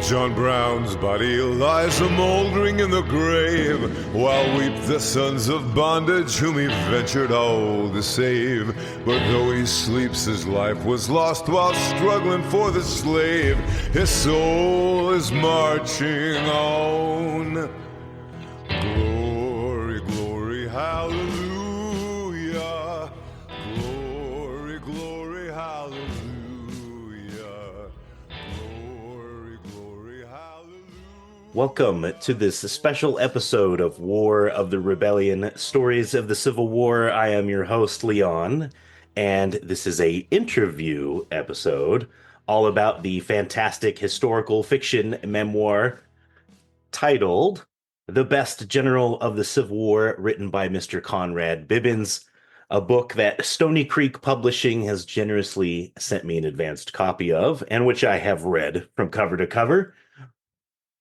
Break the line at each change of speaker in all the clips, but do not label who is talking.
John Brown's body lies a-mouldering in the grave, while weep the sons of bondage whom he ventured all to save. But though he sleeps, his life was lost while struggling for the slave. His soul is marching on. Glory, glory, hallelujah. Glory, glory, hallelujah.
Welcome to this special episode of War of the Rebellion, Stories of the Civil War. I am your host, Leon, and this is a interview episode all about the fantastic historical fiction memoir titled The Best General of the Civil War, written by Mr. Conrad Bibens, a book that Stony Creek Publishing has generously sent me an advanced copy of, and which I have read from cover to cover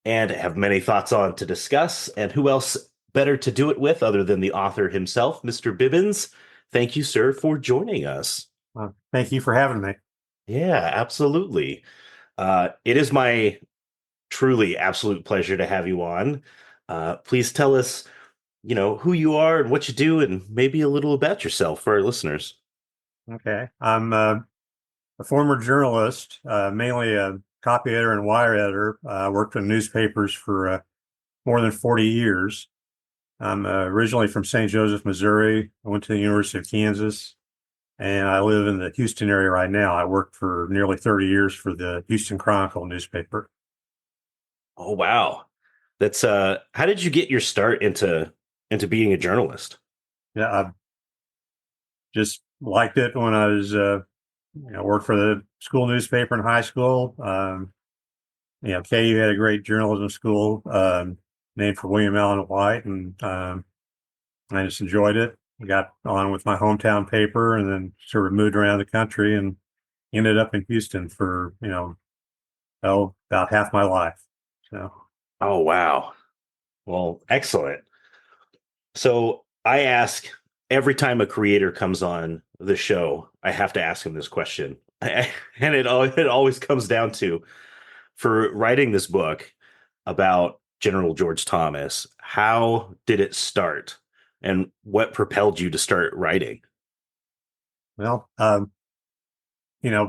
and have many thoughts on to discuss. And who else better to do it with other than the author himself, Mr. Bibens? Thank you, sir, for joining us.
Thank you for having me.
Yeah, absolutely. It is my truly absolute pleasure to have you on. Please tell us, who you are and what you do, and maybe a little about yourself for our listeners.
Okay. I'm a former journalist, mainly a copy editor and wire editor. I worked in newspapers for more than 40 years. I'm originally from St. Joseph, Missouri. I went to the University of Kansas, and I live in the Houston area right now. I worked for nearly 30 years for the Houston Chronicle newspaper.
Oh, wow. That's how did you get your start into being a journalist?
Yeah, I just liked it when I was worked for the school newspaper in high school. KU had a great journalism school named for William Allen White, and I just enjoyed it. I got on with my hometown paper, and then sort of moved around the country, and ended up in Houston for about half my life. So,
oh wow, well, excellent. So I ask every time a creator comes on the show, I have to ask him this question. And it always comes down to, for writing this book about General George Thomas, how did it start? And what propelled you to start writing?
Well,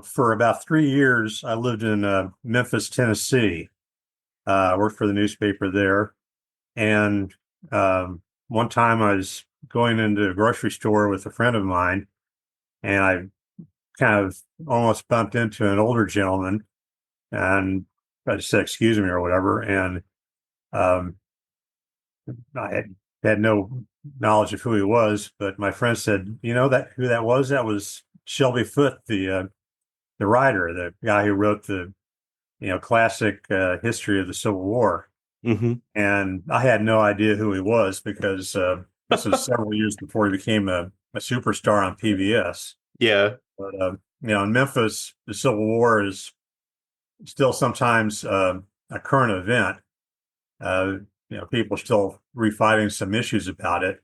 for about 3 years, I lived in Memphis, Tennessee. I worked for the newspaper there. And one time I was going into a grocery store with a friend of mine, and I kind of almost bumped into an older gentleman, and I just said, "Excuse me," or whatever. And I had no knowledge of who he was, but my friend said, "You know who that was? That was Shelby Foote, the writer, the guy who wrote the classic history of the Civil War."
Mm-hmm.
And I had no idea who he was because this was several years before he became a superstar on PBS.
Yeah.
But in Memphis, the Civil War is still sometimes a current event. People are still refighting some issues about it.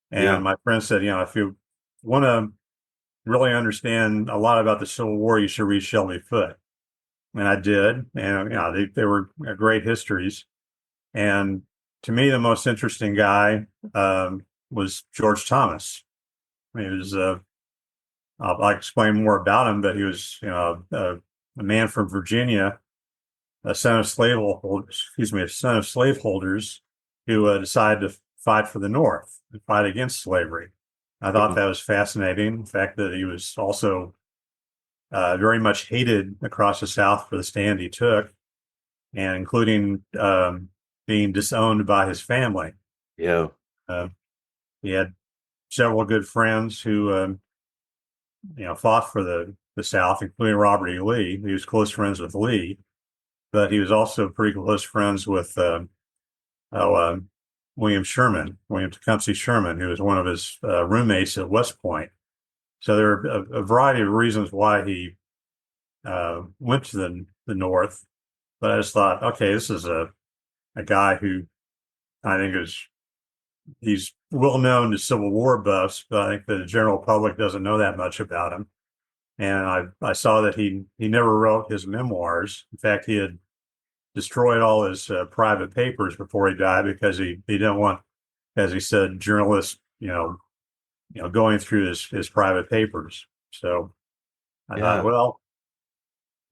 And my friend said, if you want to really understand a lot about the Civil War, you should read Shelby Foote. And I did. And, they were great histories. And to me, the most interesting guy was George Thomas. He was, I'll explain more about him, but he was, a man from Virginia, a son of slaveholders who decided to fight for the North and fight against slavery. I thought that was fascinating. The fact that he was also very much hated across the South for the stand he took, and including being disowned by his family.
Yeah.
He had several good friends who, fought for the South, including Robert E. Lee. He was close friends with Lee, but he was also pretty close friends with William Tecumseh Sherman, who was one of his roommates at West Point. So there are a variety of reasons why he went to the North. But I just thought, okay, this is a guy who I think he's well known to Civil War buffs, but I think the general public doesn't know that much about him. And I saw that he never wrote his memoirs. In fact, he had destroyed all his private papers before he died because he didn't want, as he said, journalists, going through his private papers. So I thought,
Yeah.
well,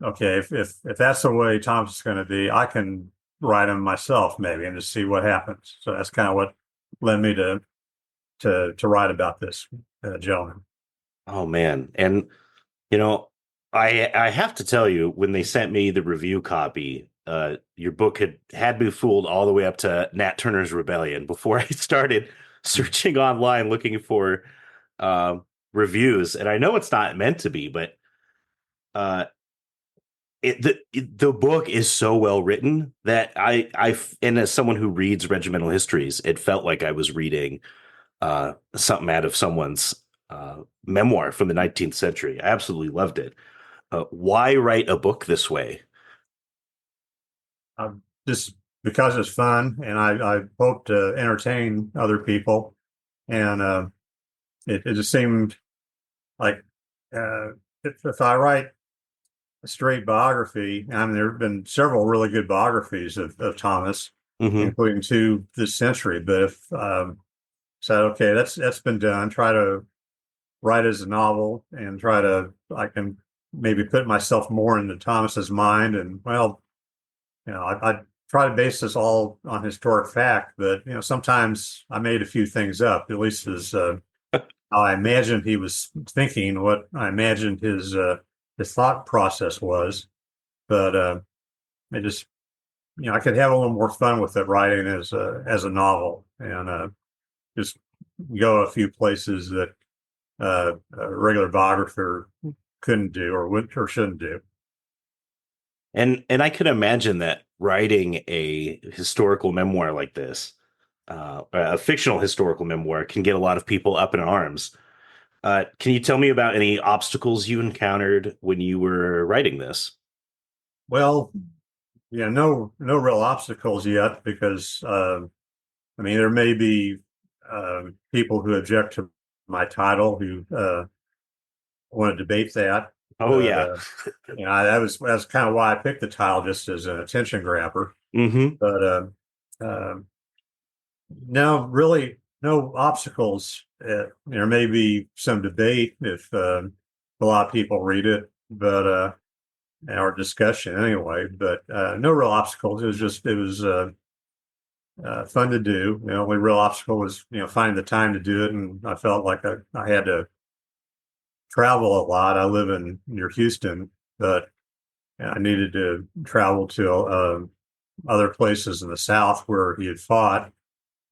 okay, if that's the way Thomas is going to be, I can write him myself maybe and just see what happens. So that's kind of what led me to write about this gentleman.
Oh man. And you know, I have to tell you, when they sent me the review copy, your book had me fooled all the way up to Nat Turner's Rebellion before I started searching online looking for uh, reviews. And I know it's not meant to be, but uh, the book is so well written that and as someone who reads regimental histories, it felt like I was reading something out of someone's memoir from the 19th century. I absolutely loved it. Why write a book this way?
Just because it's fun, and I hope to entertain other people, and it just seemed like if I write a straight biography, I mean, there have been several really good biographies of Thomas,
Hmm.
including two this century. But if so, okay, that's been done. Try to write as a novel and I can maybe put myself more into Thomas's mind. And well, I try to base this all on historic fact, but sometimes I made a few things up. At least as how I imagined he was thinking, what I imagined his thought process was. But it just I could have a little more fun with it writing as a novel, and just go a few places that a regular biographer couldn't do or would or shouldn't do.
And I can imagine that writing a historical memoir like this, a fictional historical memoir, can get a lot of people up in arms. Can you tell me about any obstacles you encountered when you were writing this?
Well, yeah, no real obstacles yet because I mean there may be people who object to my title who want to debate that,
Oh
but
yeah.
that's kind of why I picked the title just as an attention grabber.
Hmm.
But no, really no obstacles. There may be some debate if a lot of people read it, but our discussion anyway. But no real obstacles. It was fun to do. The only real obstacle was finding the time to do it, and I felt like I had to travel a lot. I live in near Houston, but I needed to travel to other places in the South where he had fought,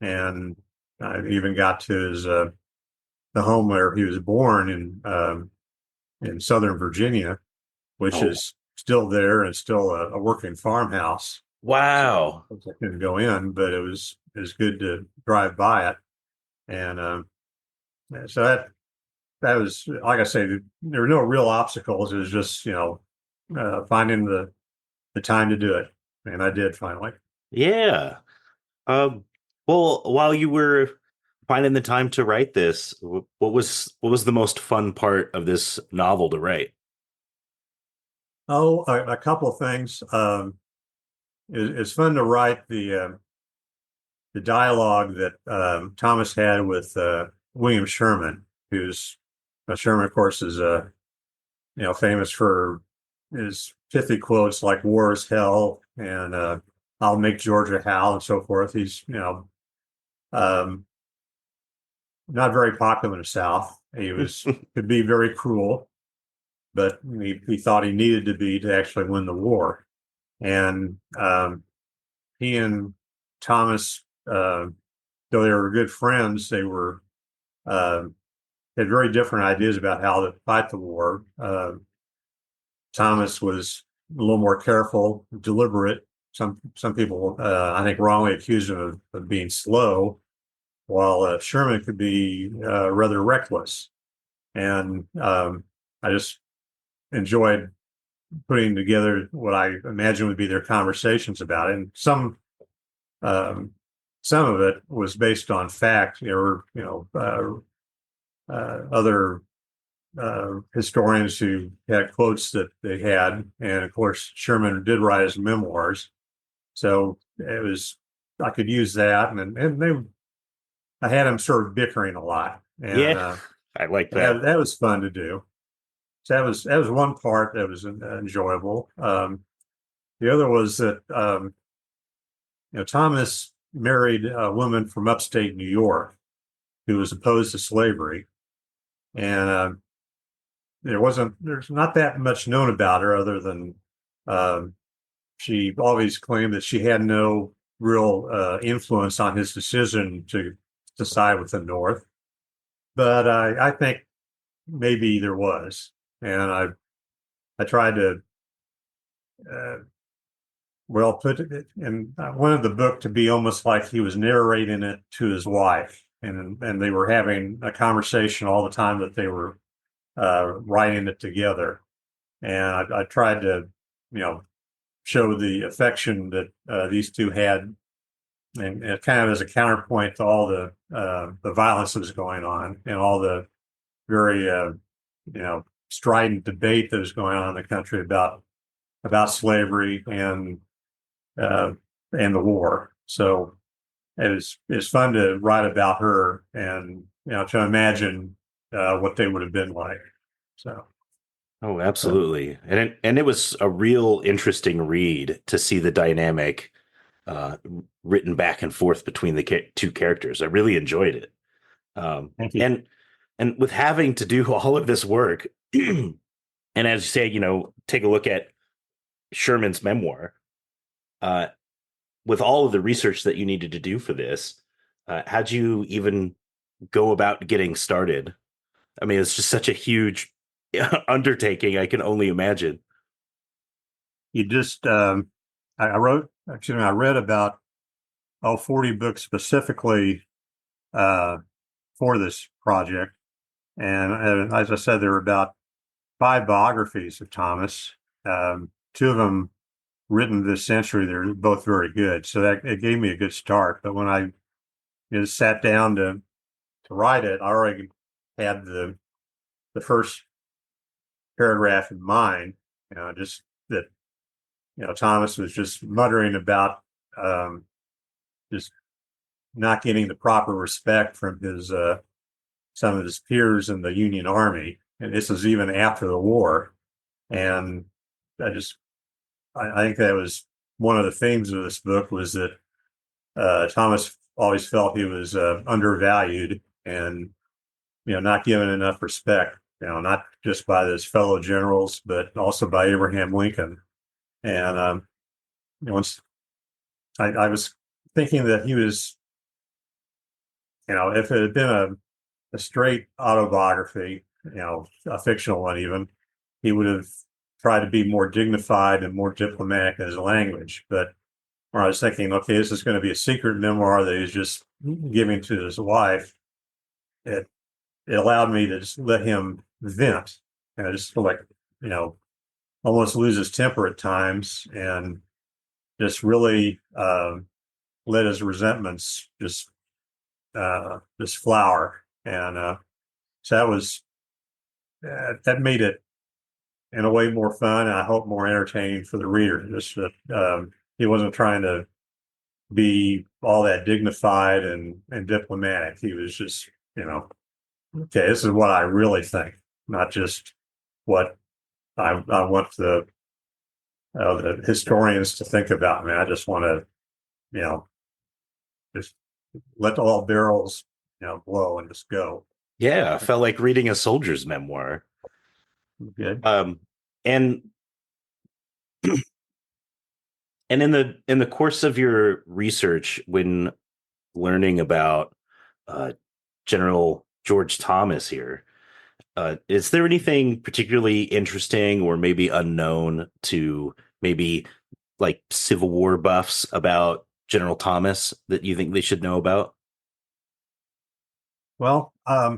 and I even got to his the home where he was born in Southern Virginia, which
Oh,
is still there and still a working farmhouse. So
wow.
I couldn't go in, but it was good to drive by it, and so that was like I say, there were no real obstacles. It was just finding the time to do it, and I did finally.
Yeah. Um, well, while you were finding the time to write this, what was the most fun part of this novel to write?
Oh, a couple of things. It's fun to write the dialogue that Thomas had with William Sherman, who's Sherman, of course, is famous for his pithy quotes like "War is hell" and "I'll make Georgia howl" and so forth. He's um, not very popular in the South. He was could be very cruel, but he thought he needed to be to actually win the war. And he and Thomas, though they were good friends, they were uh, had very different ideas about how to fight the war. Thomas was a little more careful, deliberate. Some people, I think, wrongly accused him of being slow, while Sherman could be rather reckless. And I just enjoyed putting together what I imagine would be their conversations about it. And um, some of it was based on fact. There were, other historians who had quotes that they had, and of course Sherman did write his memoirs, So I could use that, and I had them sort of bickering a lot, and
Yeah, I like that.
that was fun to do. So that was one part that was enjoyable. The other was that Thomas married a woman from upstate New York who was opposed to slavery, and there's not that much known about her other than um, she always claimed that she had no real influence on his decision to side with the North. But I think maybe there was, and I tried to uh, put it in. I wanted the book to be almost like he was narrating it to his wife, and they were having a conversation all the time that they were writing it together. And I tried to, show the affection that these two had, and kind of as a counterpoint to all the violence that was going on and all the very strident debate that was going on in the country about slavery and the war. So it's fun to write about her and to imagine what they would have been like. So.
Oh, absolutely. And it was a real interesting read to see the dynamic uh, written back and forth between the two characters. I really enjoyed it.
Thank you.
And with having to do all of this work, and as you say, take a look at Sherman's memoir. Uh, with all of the research that you needed to do for this, how'd you even go about getting started? I mean, it's just such a huge undertaking. I can only imagine.
You just I read about 40 books specifically for this project, and as I said, there were about 5 biographies of Thomas. 2 of them written this century. They're both very good, so that it gave me a good start. But when I sat down to write it, I already had the first paragraph in mind. Just that Thomas was just muttering about just not getting the proper respect from his some of his peers in the Union Army, and this is even after the war. And I think that was one of the themes of this book, was that Thomas always felt he was undervalued and not given enough respect. Not just by his fellow generals, but also by Abraham Lincoln. And once I was thinking that he was, if it had been a straight autobiography, a fictional one even, he would have tried to be more dignified and more diplomatic in his language. But when I was thinking, okay, this is going to be a secret memoir that he's just giving to his wife, it allowed me to just let him vent. And I just feel like, almost lose his temper at times, and just really let his resentments just flower. And so that made it in a way more fun, and I hope more entertaining for the reader. Just that he wasn't trying to be all that dignified and diplomatic. He was just, okay, this is what I really think, not just what I want the historians to think about me. I just want to, just let all barrels, blow and just go.
Yeah, I felt like reading a soldier's memoir.
Good.
And and in the course of your research, when learning about General George Thomas here, is there anything particularly interesting or maybe unknown to maybe like Civil War buffs about General Thomas that you think they should know about?
Well, I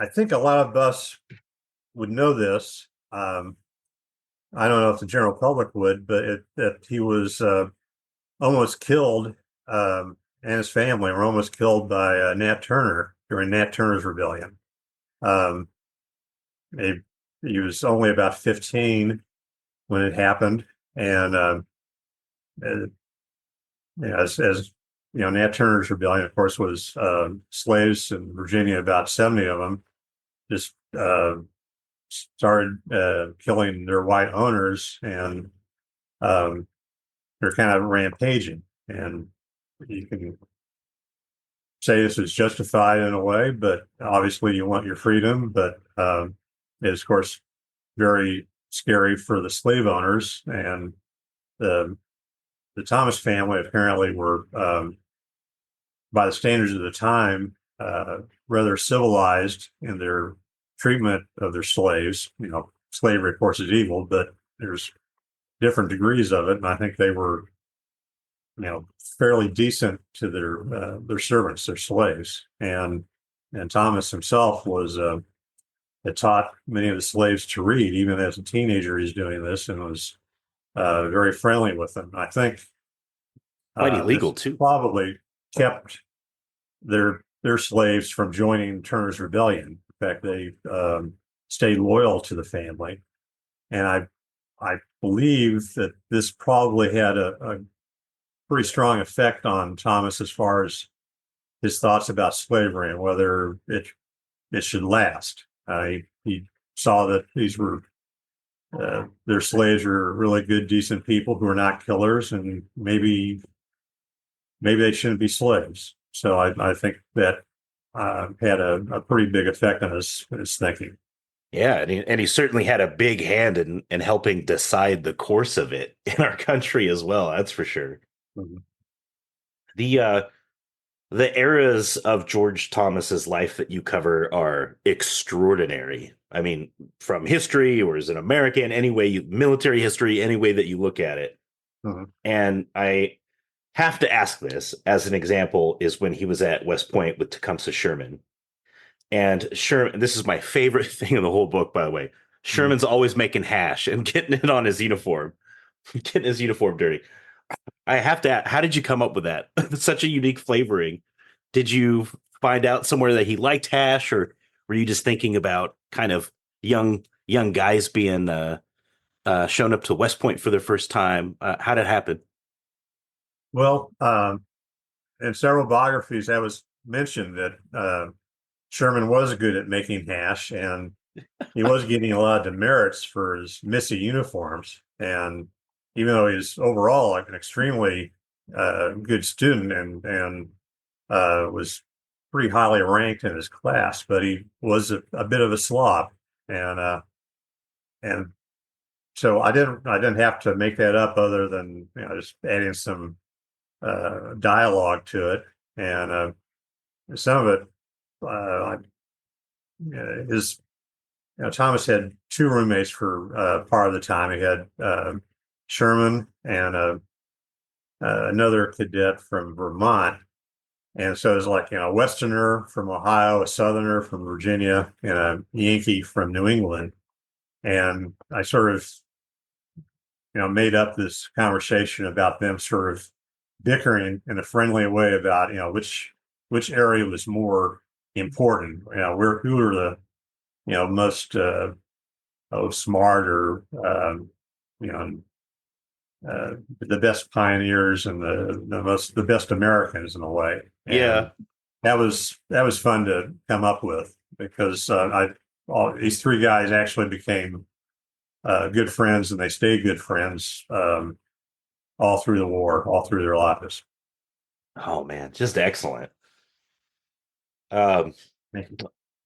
think a lot of us would know this. I don't know if the general public would, but that he was almost killed, and his family were almost killed by Nat Turner during Nat Turner's rebellion. Um, he, he was only about 15 when it happened, and as Nat Turner's rebellion, of course, was slaves in Virginia, about 70 of them just started killing their white owners, and they're kind of rampaging. And you can say this is justified in a way, but obviously you want your freedom. But it's, of course, very scary for the slave owners. And the Thomas family apparently were, by the standards of the time, rather civilized in their treatment of their slaves. Slavery, of course, is evil, but there's different degrees of it, and I think they were, fairly decent to their servants, their slaves. And Thomas himself was had taught many of the slaves to read, even as a teenager. He's doing this, and was very friendly with them. I think
quite illegal too.
Probably kept their slaves from joining Turner's rebellion. In fact, they stayed loyal to the family, and I believe that this probably had a pretty strong effect on Thomas as far as his thoughts about slavery and whether it should last. He saw that these were their slaves were really good, decent people who were not killers, and maybe they shouldn't be slaves. So I think that had a pretty big effect on his thinking.
Yeah, and he certainly had a big hand in helping decide the course of it in our country as well. That's for sure.
Mm-hmm.
The eras of George Thomas's life that you cover are extraordinary. I mean, from history or as an American, military history, any way that you look at it.
Mm-hmm.
And I have to ask this as an example is when he was at West Point with Tecumseh Sherman. And Sherman, this is my favorite thing in the whole book, by the way. Sherman's always making hash and getting it on his uniform, getting his uniform dirty. I have to ask, how did you come up with that? Such a unique flavoring. Did you find out somewhere that he liked hash, or were you just thinking about kind of young guys being shown up to West Point for their first time? How did it happen?
Well, in several biographies, that was mentioned that Sherman was good at making hash, and he was getting a lot of demerits for his missy uniforms. And even though he's overall like an extremely good student and was pretty highly ranked in his class, but he was a bit of a slob, and so I didn't have to make that up, other than just adding some dialogue to it, and some of it. His Thomas had two roommates for part of the time. He had Sherman and another cadet from Vermont, and so it was like a Westerner from Ohio, a Southerner from Virginia, and a Yankee from New England. And I sort of made up this conversation about them sort of bickering in a friendly way about which area was more important. Who were the most smart, or the best pioneers, and the best Americans in a way. And
Yeah,
that was fun to come up with, because these three guys actually became good friends, and they stayed good friends all through the war, all through their lives.
oh man, just excellent.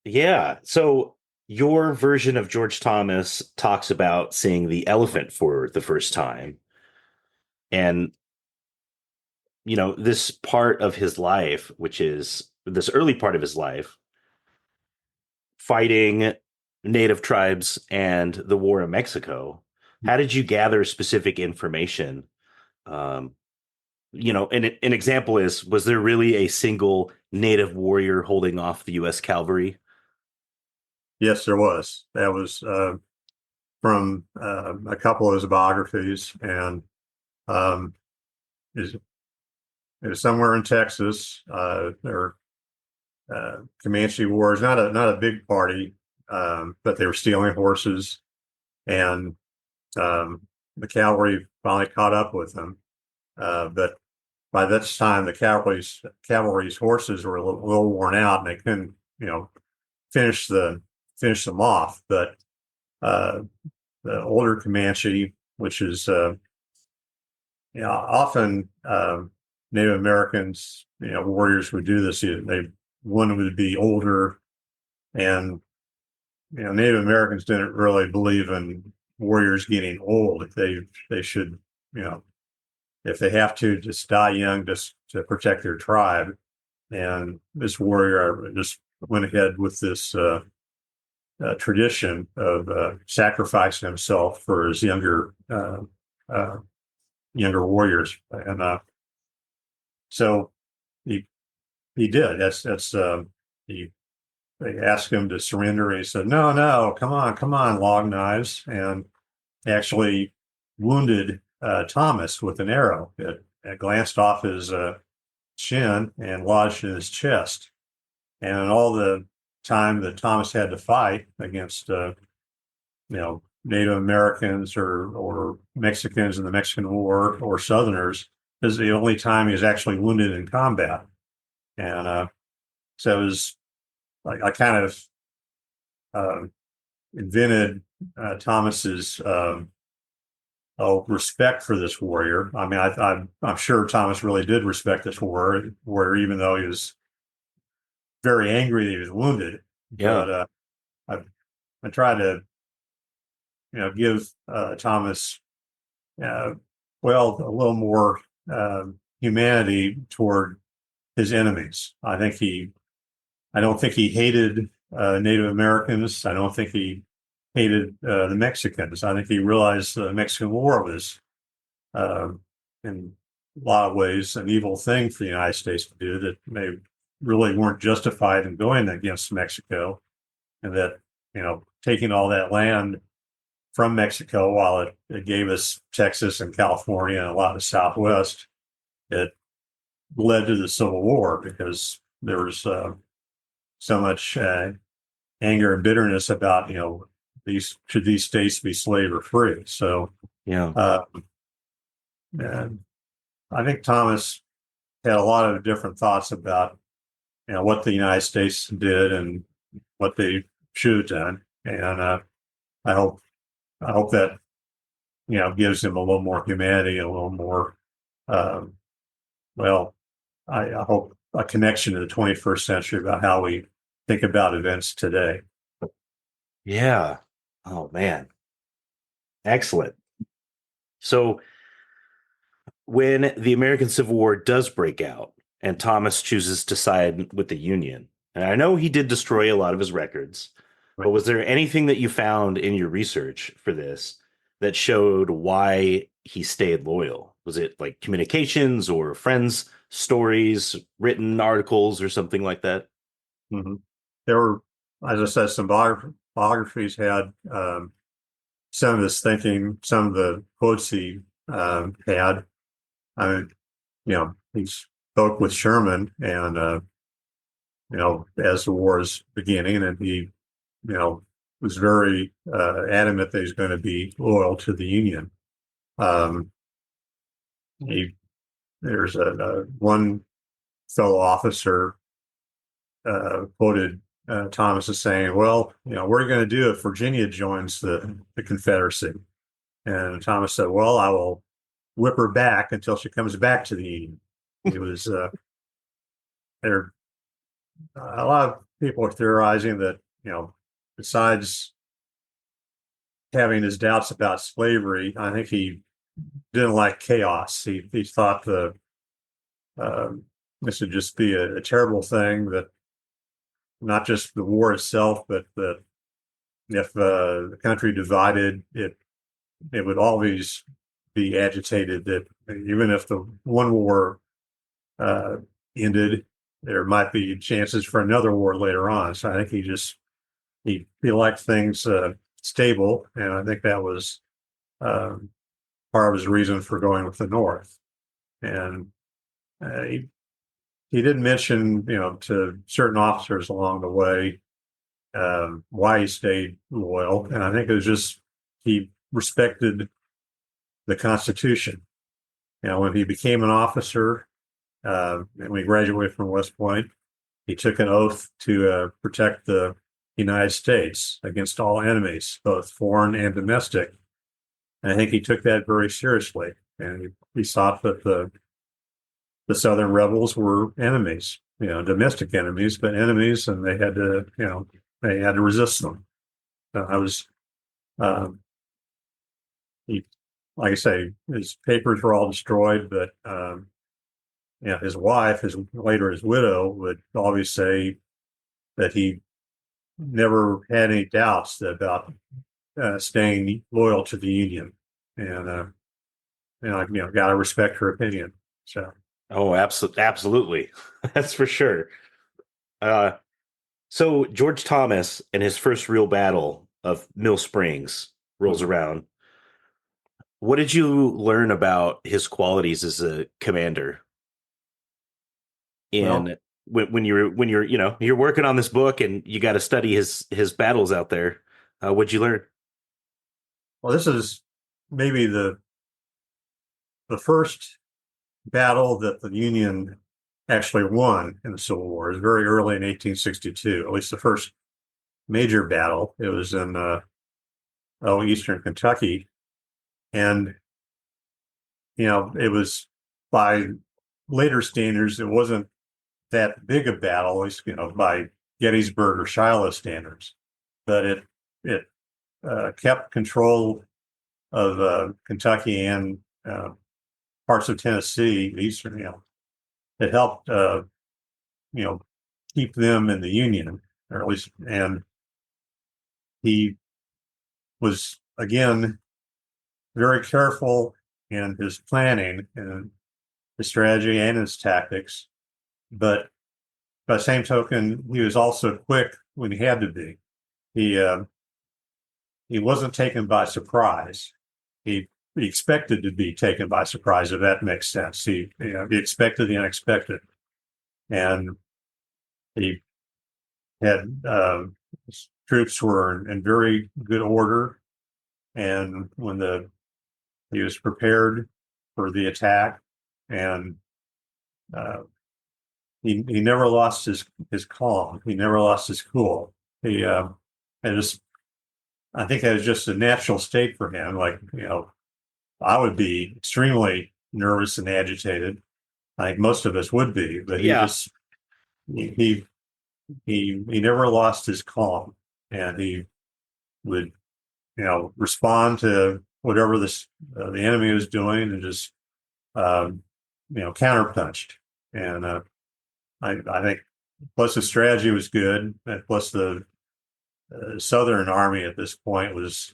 Yeah. So your version of George Thomas talks about seeing the elephant for the first time. And, this part of his life, which is this early part of his life, fighting native tribes and the war in Mexico. How did you gather specific information? An example was there really a single native warrior holding off the U.S. cavalry?
Yes, there was. That was from a couple of his biographies, and it was somewhere in Texas. There were Comanche Wars, not a big party, but they were stealing horses, and the cavalry finally caught up with them, But by this time, the cavalry's horses were a little worn out, and they couldn't, finish them off. But the older Comanche, which is often Native Americans, warriors would do this. One would be older, and Native Americans didn't really believe in warriors getting old. They should, if they have to, just die young, just to protect their tribe. And this warrior just went ahead with this tradition of sacrificing himself for his younger warriors, and so he did. They asked him to surrender, and he said, "No, no, come on, Long Knives," and actually wounded Thomas with an arrow. It glanced off his chin and lodged in his chest. And all the time that Thomas had to fight against, Native Americans or Mexicans in the Mexican War or Southerners, is the only time he was actually wounded in combat. And so it was like I kind of invented Thomas's respect for this warrior. I mean, I'm sure Thomas really did respect this warrior, even though he was very angry that he was wounded.
Yeah.
But I tried to, give Thomas, a little more humanity toward his enemies. I don't think he hated Native Americans. I don't think he hated the Mexicans. I think he realized the Mexican War was, in a lot of ways, an evil thing for the United States to do, that they really weren't justified in going against Mexico, and that, taking all that land from Mexico, while it gave us Texas and California and a lot of the Southwest, it led to the Civil War, because there was so much anger and bitterness about, should these states be slave or free. So
Yeah.
and I think Thomas had a lot of different thoughts about, what the United States did and what they should have done. And I hope that, gives him a little more humanity, a little more, I hope a connection to the 21st century about how we think about events today.
Yeah. Oh, man. Excellent. So when the American Civil War does break out and Thomas chooses to side with the Union, and I know he did destroy a lot of his records, but was there anything that you found in your research for this that showed why he stayed loyal? Was it like communications or friends' stories, written articles, or something like that?
Mm-hmm. There were, as I said, some biographies had some of his thinking, some of the quotes he had. He spoke with Sherman, and as the war is beginning, and he, was very adamant that he's going to be loyal to the Union. There's one fellow officer quoted Thomas as saying, "Well, what are you going to do if Virginia joins the Confederacy?" And Thomas said, "Well, I will whip her back until she comes back to the Union." He was there. A lot of people are theorizing that, besides having his doubts about slavery, I think he didn't like chaos. He thought this would just be a terrible thing, that not just the war itself, but that if the country divided, it would always be agitated, that even if the one war ended, there might be chances for another war later on. So I think he liked things stable, and I think that was part of his reason for going with the North. And he did mention, to certain officers along the way, why he stayed loyal, and I think it was just he respected the Constitution, when he became an officer, and when he graduated from West Point, he took an oath to protect the United States against all enemies, both foreign and domestic. And I think he took that very seriously, and he thought that the Southern rebels were enemies, domestic enemies, but enemies, and they had to resist them. I was, um, he, like I say, his papers were all destroyed, but his wife, his widow, would always say that he never had any doubts about staying loyal to the Union, and got to respect her opinion. So,
Oh, absolutely. That's for sure. Uh, so George Thomas and his first real battle of Mill Springs rolls around. What did you learn about his qualities as a commander
well,
in when you're you're working on this book and you got to study his battles out there? What'd you learn?
this is maybe the first battle that the Union actually won in the Civil War. It was very early in 1862, at least the first major battle. It was in eastern Kentucky, and it was, by later standards, it wasn't that big a battle, at least by Gettysburg or Shiloh standards, but it kept control of Kentucky and parts of Tennessee, eastern. It helped keep them in the Union, or at least, and he was again very careful in his planning and his strategy and his tactics, but by the same token, he was also quick when he had to be. He wasn't taken by surprise. He expected to be taken by surprise, if that makes sense. He expected the unexpected, and he had his troops were in very good order, and when he was prepared for the attack, and uh, he never lost his calm. He never lost his cool. And just I think that was just a natural state for him. Like, I would be extremely nervous and agitated. I think most of us would be, but
Yeah.
he he never lost his calm, and he would respond to whatever the enemy was doing, and just counterpunched. And I think, plus the strategy was good, and plus the Southern Army at this point was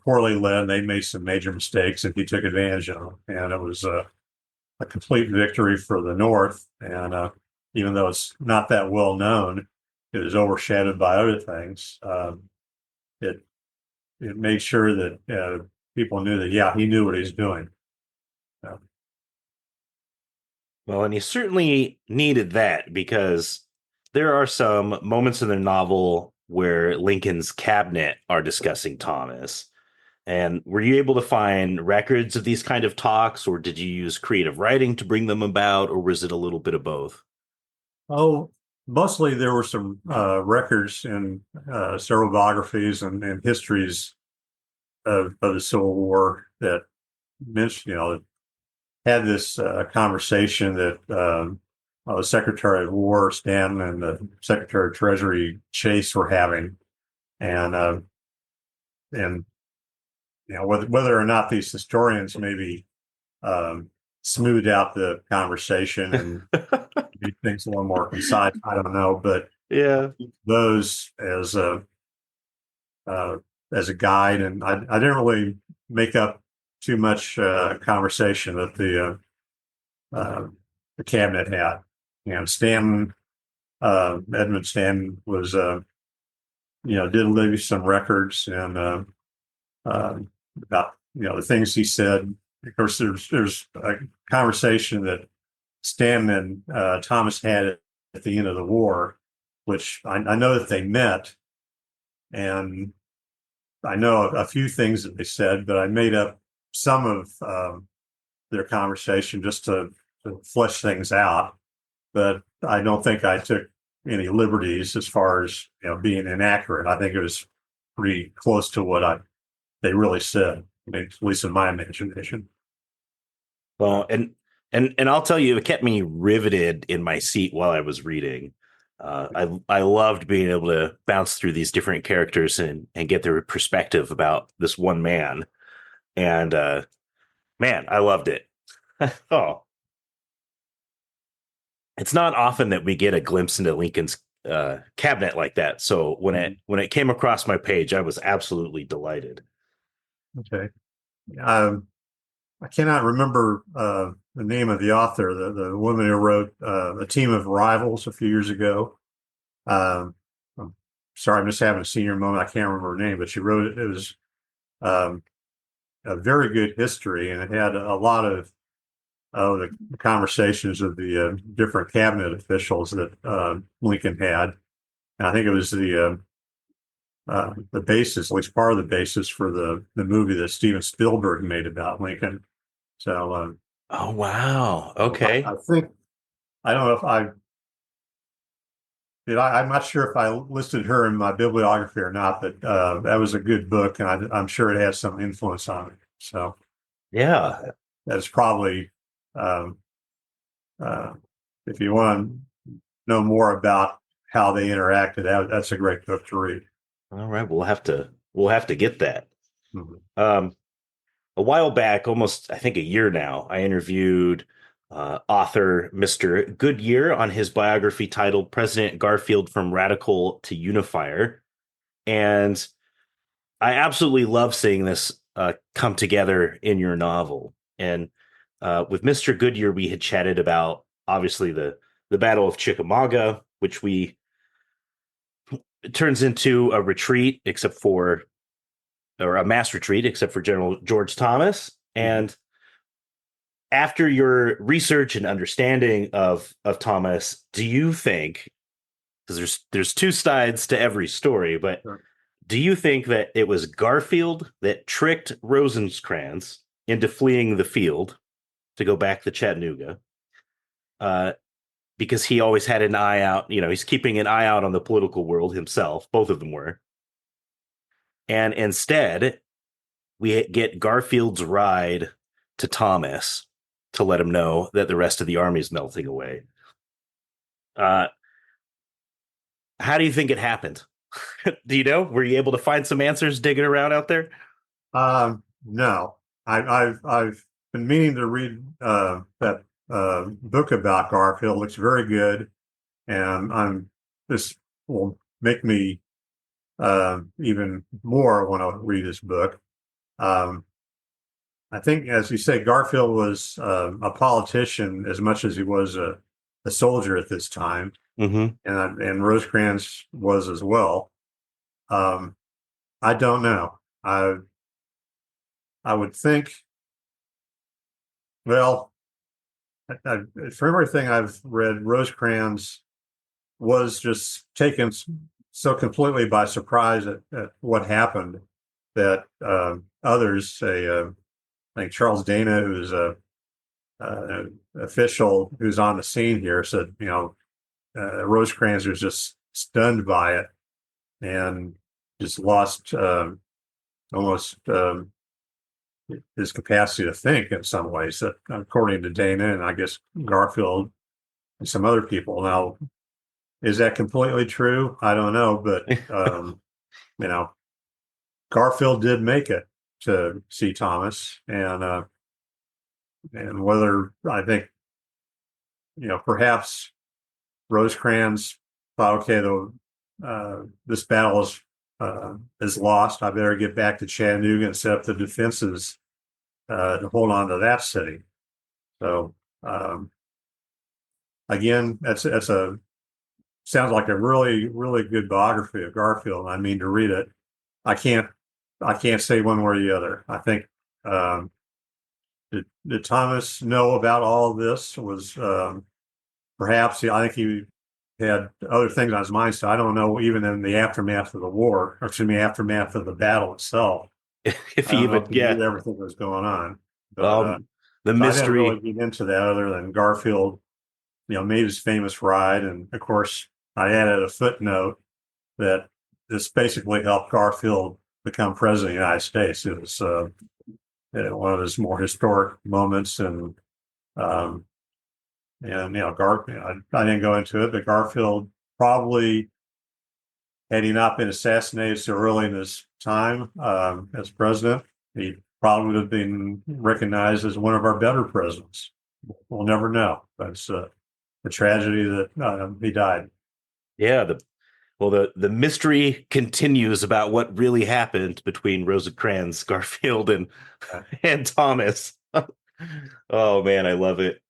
poorly led. They made some major mistakes, and he took advantage of them, and it was a complete victory for the North. And even though it's not that well known, it was overshadowed by other things. It made sure that people knew that, yeah, he knew what he was doing.
Well, and he certainly needed that because there are some moments in the novel where Lincoln's cabinet are discussing Thomas. And were you able to find records of these kind of talks, or did you use creative writing to bring them about, or was it a little bit of both?
Oh, mostly there were some records and several biographies and histories of the Civil War that mentioned, had this conversation that the Secretary of War Stanton and the Secretary of Treasury Chase were having, and whether or not these historians maybe smoothed out the conversation and made things a little more concise, I don't know, but
Yeah.
those as a guide, and I didn't really make up too much conversation that the cabinet had. Stanton, Edmund Stanton was, did leave some records and about the things he said. Of course, there's a conversation that Stanton and Thomas had at the end of the war, which I know that they met, and I know a few things that they said, but I made up some of their conversation just to flesh things out. But I don't think I took any liberties as far as being inaccurate. I think it was pretty close to what they really said, at least in my imagination.
Well, and I'll tell you, it kept me riveted in my seat while I was reading. I loved being able to bounce through these different characters and get their perspective about this one man. And man, I loved it. Oh, it's not often that we get a glimpse into Lincoln's cabinet like that. So when it came across my page, I was absolutely delighted.
Okay. I cannot remember the name of the author, the woman who wrote A Team of Rivals a few years ago. I'm sorry, I'm just having a senior moment. I can't remember her name, but she wrote it. It was a very good history, and it had a lot of the conversations of the different cabinet officials that Lincoln had. And I think it was the basis, at least part of the basis for the movie that Steven Spielberg made about Lincoln. So,
Oh, wow. Okay.
I think I don't know if I did. I'm not sure if I listed her in my bibliography or not, but that was a good book, and I'm sure it has some influence on it. So,
Yeah.
that's probably um, uh, if you want to know more about how they interacted, that's a great book to read.
All right. We'll have to get that.
Mhm.
A while back, almost I think a year now, I interviewed author Mr. Goodyear on his biography titled President Garfield from Radical to Unifier. And I absolutely love seeing this come together in your novel. And with Mr. Goodyear, we had chatted about obviously the Battle of Chickamauga, which it turns into a retreat, or a mass retreat, except for General George Thomas. And after your research and understanding of Thomas, do you think, because there's two sides to every story, but
Sure.
do you think that it was Garfield that tricked Rosecrans into fleeing the field to go back to Chattanooga? Because he always had an eye out, he's keeping an eye out on the political world himself. Both of them were. And instead, we get Garfield's ride to Thomas to let him know that the rest of the army is melting away. Uh, how do you think it happened? Do you know? Were you able to find some answers digging around out there?
No, I've been meaning to read that book about Garfield. It looks very good, and this will make me even more want to read this book. Um, I think, as you say, Garfield was a politician as much as he was a soldier at this time,
Mm-hmm.
and Rosecrans was as well. I don't know. I would think. Well, for everything I've read, Rosecrans was just taken so completely by surprise at what happened that others say, I think Charles Dana, who's an official who's on the scene here, said, Rosecrans was just stunned by it and just lost almost his capacity to think in some ways, that according to Dana and I guess Garfield and some other people. Now, is that completely true? I don't know, but Garfield did make it to see Thomas, and whether I think perhaps Rosecrans thought, okay, this battle is lost. I better get back to Chattanooga and set up the defenses to hold on to that city. So again, that's a sounds like a really, really good biography of Garfield. I mean to read it. I can't say one way or the other. I think did Thomas know about all of this? Was perhaps I think he had other things on his mind. So I don't know, even in the aftermath of the war, or excuse me, aftermath of the battle itself.
If
I
he
don't know
even,
if he
yeah.
knew everything that was going on. But
Well, The
So I didn't
mystery.
really get into that other than Garfield, made his famous ride. And of course, I added a footnote that this basically helped Garfield become president of the United States. It was one of his more historic moments. Um, I didn't go into it, but Garfield probably, had he not been assassinated so early in his time as president, he probably would have been recognized as one of our better presidents. We'll never know. That's a tragedy that he died.
Yeah, the mystery continues about what really happened between Rosencrantz, Garfield, and
Uh,
and Thomas. Oh man, I love it.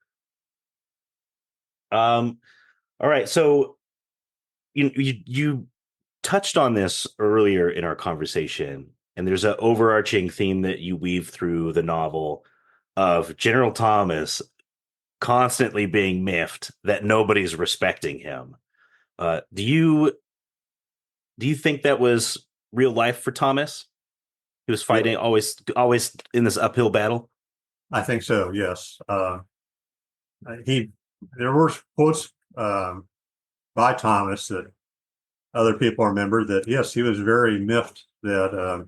Um, all right, so you touched on this earlier in our conversation, and there's an overarching theme that you weave through the novel of General Thomas constantly being miffed that nobody's respecting him. Do you think that was real life for Thomas? He was
yeah,
fighting always in this uphill battle.
I think so. Yes. He There were quotes by Thomas that other people remember that yes, he was very miffed that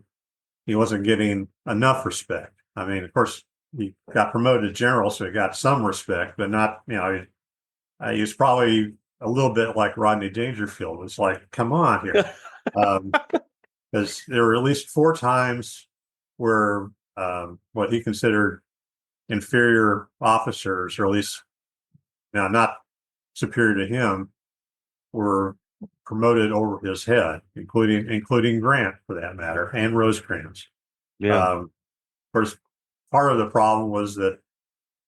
he wasn't getting enough respect. I mean, of course, he got promoted to general, so he got some respect, but not. He was probably a little bit like Rodney Dangerfield. It's like, come on here, because there were at least four times where what he considered inferior officers, or at least now not superior to him, were promoted over his head, including Grant for that matter, and Rosecrans.
Yeah.
Of course, part of the problem was that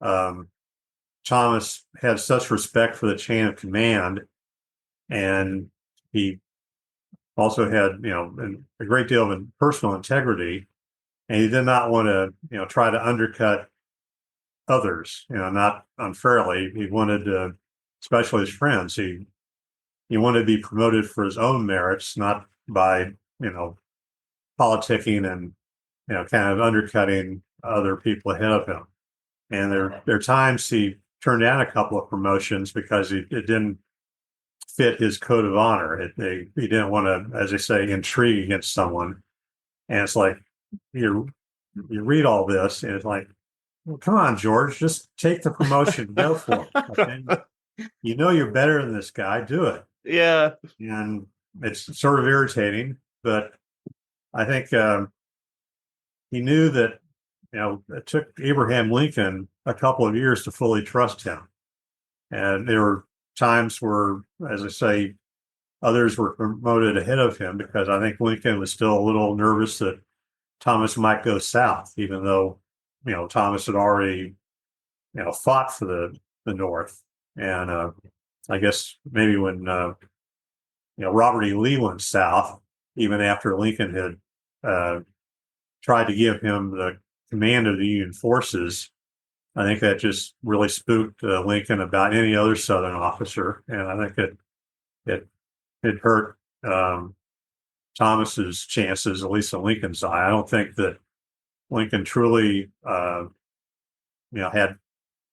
um, Thomas had such respect for the chain of command, and he also had a great deal of personal integrity, and he did not want to try to undercut others, not unfairly. He wanted to, especially his friends. He wanted to be promoted for his own merits, not by politicking and kind of undercutting other people ahead of him. And there are times he turned down a couple of promotions because it didn't fit his code of honor. He didn't want to, as they say, intrigue against someone. And it's like you you read all this, and it's like, well, come on, George, just take the promotion, go for it. Okay? You're better than this guy, do it.
Yeah.
And it's sort of irritating, but I think he knew that it took Abraham Lincoln a couple of years to fully trust him, and there were times where, as I say, others were promoted ahead of him because I think Lincoln was still a little nervous that Thomas might go south, even though Thomas had already fought for the North. And I guess maybe when Robert E. Lee went south, even after Lincoln had tried to give him the command of the Union forces, I think that just really spooked Lincoln about any other Southern officer, and I think it hurt Thomas's chances, at least in Lincoln's eye. I don't think that Lincoln truly, had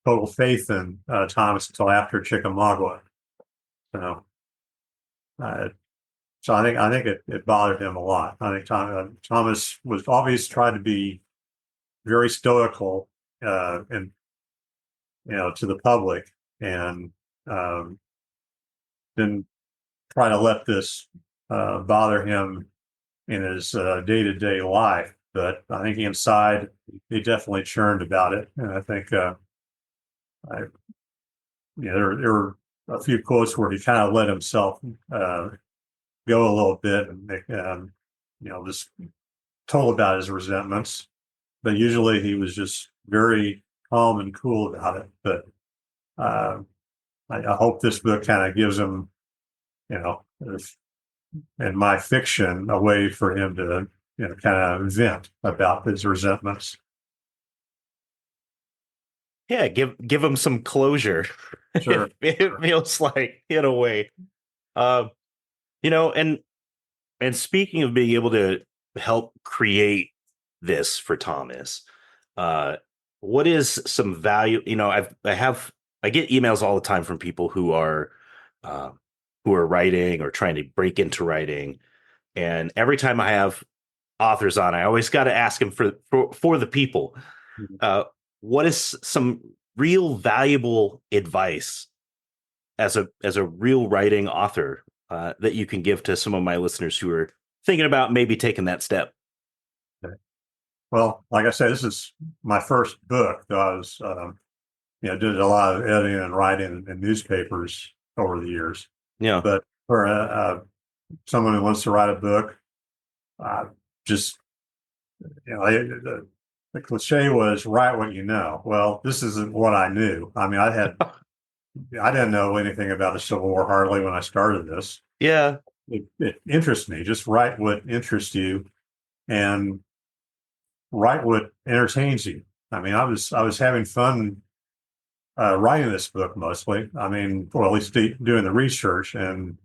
total faith in Thomas until after Chickamauga. So, uh, so I think it bothered him a lot. I think Thomas was always tried to be very stoical and to the public, and didn't try to let this bother him in his day-to-day life. But I think inside he definitely churned about it, and I think there were a few quotes where he kind of let himself go a little bit and just told about his resentments. But usually he was just very calm and cool about it. But I hope this book kind of gives him, in my fiction, a way for him to, kind of vent about his resentments.
Yeah, give him some closure.
Sure.
It feels like, in a way. Uh, and speaking of being able to help create this for Thomas, uh, what is some value? I get emails all the time from people uh, who are writing or trying to break into writing, and every time I have authors on, I always got to ask them for the people.
Mhm.
Uh, what is some real valuable advice as a real writing author that you can give to some of my listeners who are thinking about maybe taking that step?
Okay. Well, like I said, this is my first book. I was, did a lot of editing and writing in newspapers over the years.
Yeah.
But for someone who wants to write a book, uh, just the cliche was write what you know. Well, this isn't what I knew. I mean, I didn't know anything about the Civil War hardly when I started this.
Yeah.
It interests me. Just write what interests you and write what entertains you. I mean, I was having fun writing this book mostly. I mean, well, at least doing the research and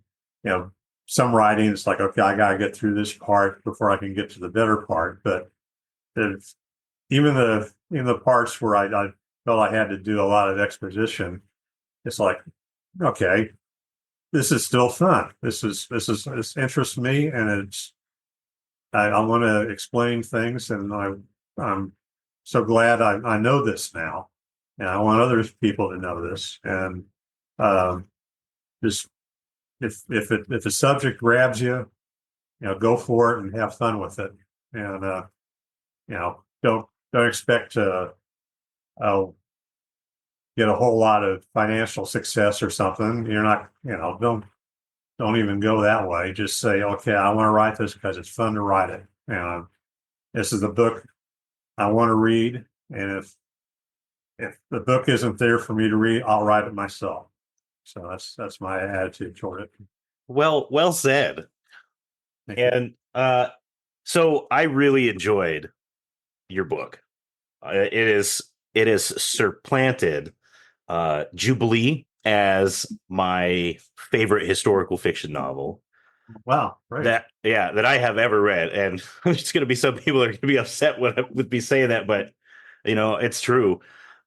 you know, some writing. It's like, okay, I got to get through this part before I can get to the better part. But it's, even the parts where I felt I had to do a lot of exposition, it's like, okay, this is still fun. This interests me, and I want to explain things, and I'm so glad I know this now, and I want other people to know this. And um, just if the subject grabs you, go for it and have fun with it, and don't expect to uh, get a whole lot of financial success or something. You're not, don't even go that way. Just say, okay, I want to write this because it's fun to write it. And this is the book I want to read. And if the book isn't there for me to read, I'll write it myself. So that's my attitude toward it.
Well said.
Thank you.
And so I really enjoyed your book. It is supplanted Jubilee as my favorite historical fiction novel
Wow, great.
that I have ever read. And there's going to be some people that are going to be upset with me saying that, but it's true.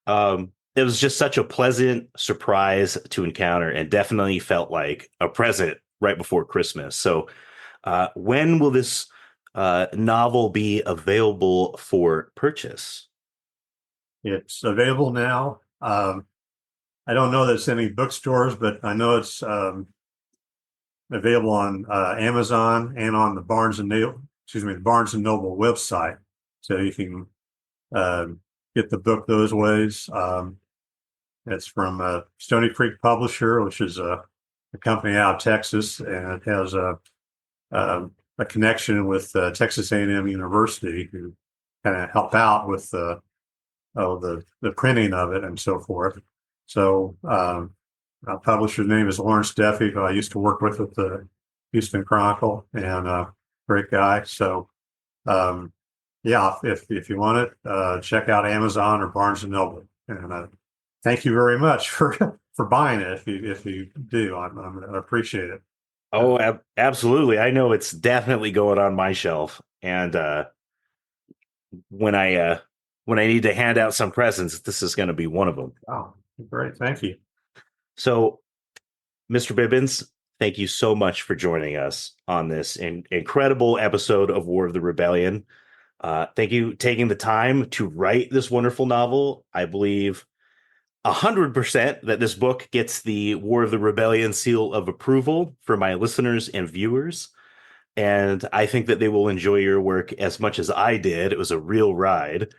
It was just such a pleasant surprise to encounter, and definitely felt like a present right before Christmas. So, when will this novel be available for purchase?
It's available now. I don't know that it's any bookstores, but I know it's available on Amazon and on the the Barnes and Noble website. So you can um, get the book those ways. It's from Stony Creek Publisher, which is a company out of Texas, and it has a connection with Texas A&M University, who kind of help out with the printing of it and so forth. So our publisher's name is Lawrence Duffy, who I used to work with at the Houston Chronicle, and great guy. So yeah, if you want it, check out Amazon or Barnes and Noble. And thank you very much for buying it. If you do, I appreciate it.
Oh, absolutely. I know it's definitely going on my shelf. And when I uh, when I need to hand out some presents, this is going to be one of them.
Oh, great. Thank you.
So, Mr. Bibbins, thank you so much for joining us on this incredible episode of War of the Rebellion. Thank you taking the time to write this wonderful novel. I believe 100% that this book gets the War of the Rebellion seal of approval for my listeners and viewers. And I think that they will enjoy your work as much as I did. It was a real ride.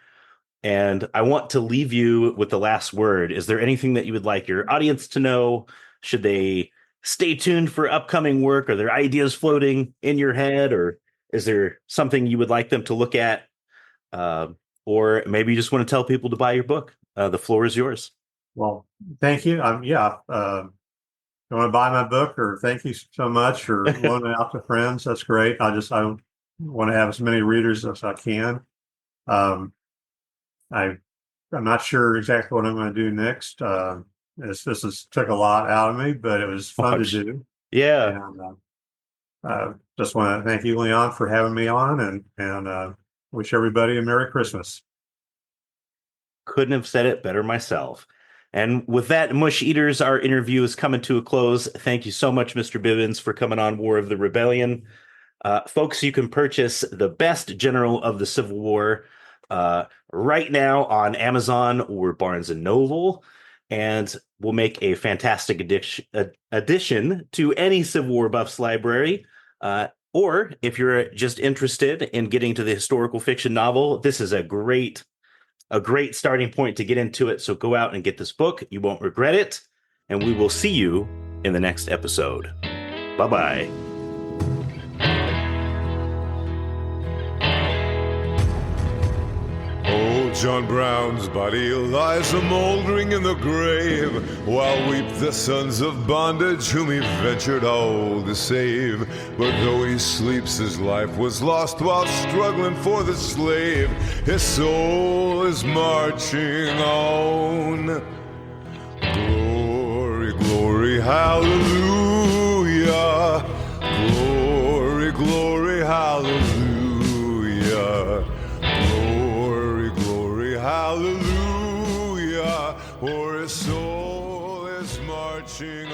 And I want to leave you with the last word. Is there anything that you would like your audience to know? Should they stay tuned for upcoming work? Are there ideas floating in your head? Or is there something you would like them to look at? Uh, or maybe you just want to tell people to buy your book. The floor is yours.
Well, thank you. Yeah. You want to buy my book, or thank you so much, or loan it out to friends? That's great. I want to have as many readers as I can. Um, I I'm not sure exactly what I'm going to do next. This took a lot out of me, but it was fun to
Watch.
do.
Yeah.
And just want to thank you, Leon, for having me on, and wish everybody a Merry Christmas.
Couldn't have said it better myself. And with that, Mush Eaters, our interview is coming to a close. Thank you so much, Mr. Bivens, for coming on War of the Rebellion. Folks, you can purchase The Best General of the Civil War right now on Amazon or Barnes & Noble. And we'll make a fantastic addition to any Civil War Buffs library. Or if you're just interested in getting to the historical fiction novel, this is a great starting point to get into it. So go out and get this book. You won't regret it. And we will see you in the next episode. Bye-bye.
Old John Brown's body lies a-mouldering in the grave, while weep the sons of bondage whom he ventured all to save. But though he sleeps, his life was lost while struggling for the slave. His soul is marching on. Glory, glory, hallelujah. Glory, glory, hallelujah. Hallelujah, for his soul is marching